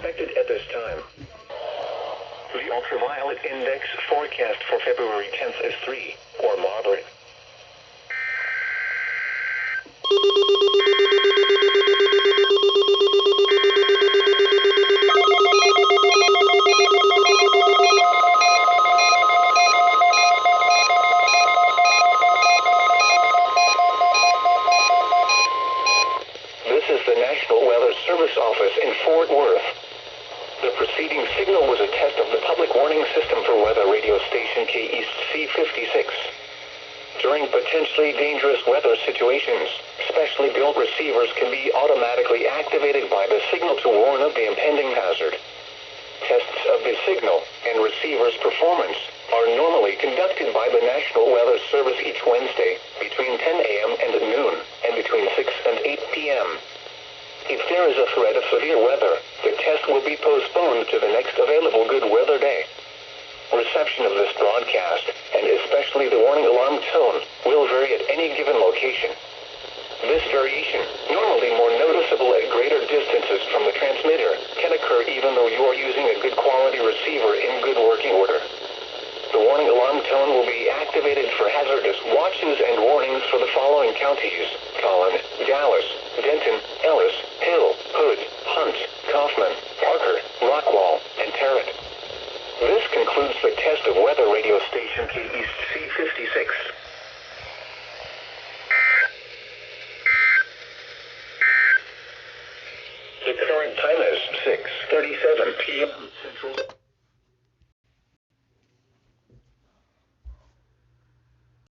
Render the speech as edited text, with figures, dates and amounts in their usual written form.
expected at this time. The ultraviolet index forecast for February 10th is 3, or moderate. This is the National Weather Service office in Fort Worth. The preceding signal was a test of the public warning system for weather radio station KEAS C56. During potentially dangerous weather situations, specially built receivers can be automatically activated by the signal to warn of the impending hazard. Tests of the signal and receiver's performance are normally conducted by the National Weather Service each Wednesday between 10 a.m. and noon, and between 6 and 8 p.m. If there is a threat of severe weather, the test will be postponed to the next available good weather day. Reception of this broadcast, and especially the warning alarm tone, will vary at any given location. This variation, normally more noticeable at greater distances from the transmitter, can occur even though you are using a good quality receiver in good working order. The warning alarm tone will be activated for hazardous watches and warnings for the following counties: Collin, Dallas, Denton, Ellis, Hill, Hood, Hunt, Kaufman, Parker, Rockwall, and Tarrant. This concludes the test of weather radio station KEAS C56. The current time is 6:37 p.m. Central.